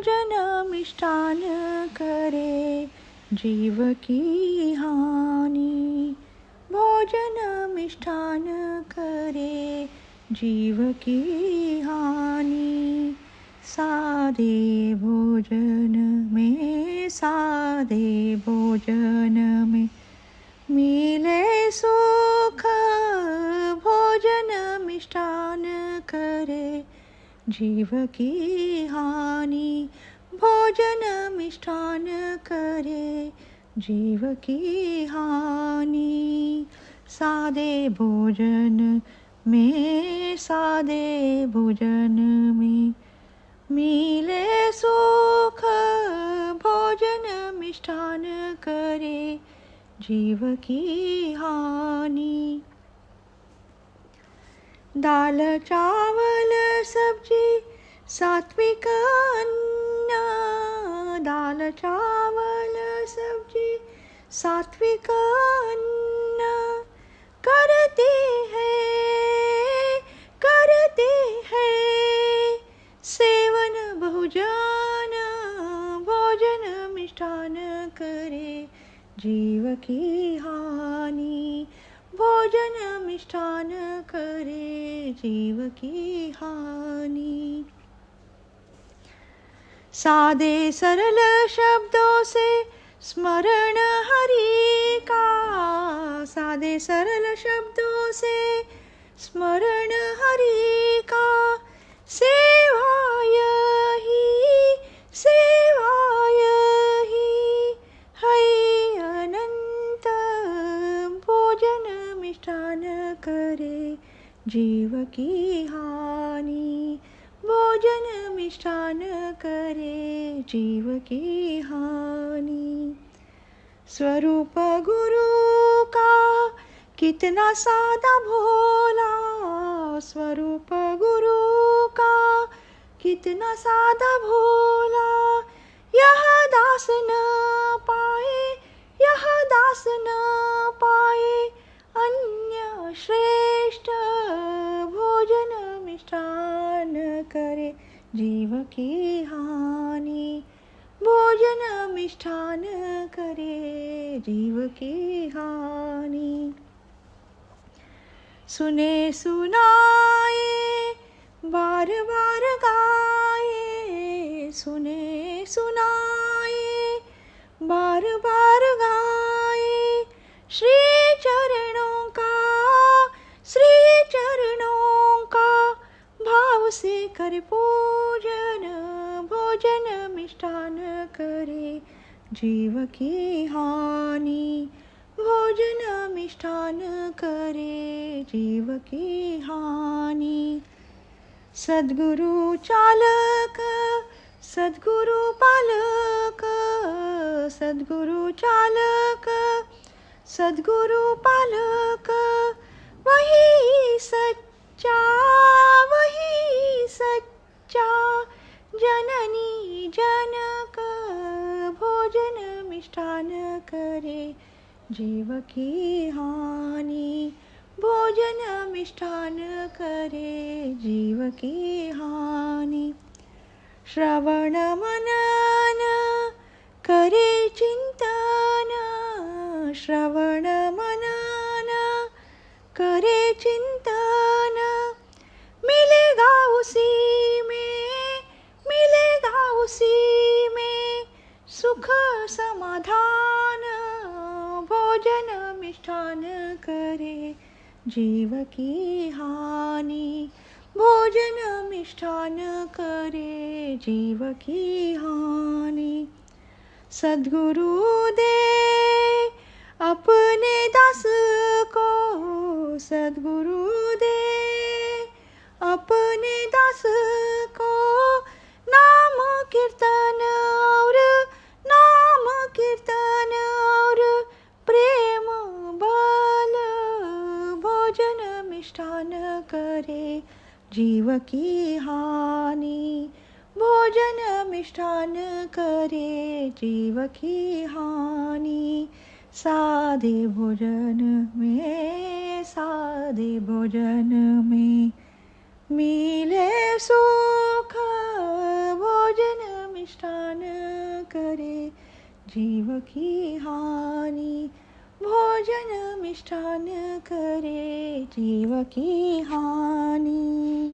भोजन मिष्टान करे जीव की हानि। भोजन मिष्टान करे जीव की हानि। सादे भोजन में, सादे भोजन में मिले सुख। भोजन मिष्टान करे जीव की हानि। भोजन मिष्टान करे जीव की हानि। सादे भोजन में, सादे भोजन में मिले सुख। भोजन मिष्टान करे जीव की हानि। दाल चावल सब्जी सात्विक अन्न। दाल चावल सब्जी सात्विक अन्न करते हैं सेवन बहुजन। भोजन मिष्टान करे जीव की हानि। भोजन मिष्टान करे जीव की हानि। सादे सरल शब्दों से स्मरण हरि का। सादे सरल शब्दों से स्मरण हरि का। सेवा यही है अनंत। भोजन मिष्टान करे जीव की हानि। भोजन मिष्टान करे जीव की हानि। स्वरूप गुरु का कितना सादा भोला। स्वरूप गुरु का कितना सादा भोला। यह दास न पाए, यह दास न पाए अन्य श्रेष्ठ। भोजन मिष्टान करे जीव की हानि। भोजन मिष्टान करे जीव की हानि। सुने सुनाए बार बार गाए। सुने सुनाए बार बार गाए श्री चरणों का, श्री चरणों का भाव से कर पूजन। भोजन मिष्टान करे जीव की हानि। भोजन मिष्टान करे जीव की हानि। सद्गुरु चालक, सद्गुरु पालक। सद्गुरु चालक, सद्गुरु पालक वही सच्चा, वही सच्चा जननी जनक। भोजन मिष्टान करे जीव की हानि। भोजन मिष्टान करे जीव की हानि। श्रवण मनन करे चिंतन। श्रवण मनन करे चिंतन मिलेगा उसी में, मिलेगा उसी में सुख समाधान। भोजन मिष्टान करे जीव की हानि। भोजन मिष्टान करे जीव की हानि। सद्गुरु दे अपने दास को। सद्गुरु दे अपने दास को नाम कीर्तन और, नाम कीर्तन और प्रेम बल। भोजन मिष्टान करे जीव की हानि। भोजन मिष्टान करे जीव की हानि। सादे भोजन में, सादे भोजन में मिले सुख। भोजन मिष्टान करे जीव की हानि, भोजन मिष्टान करे जीव की हानि।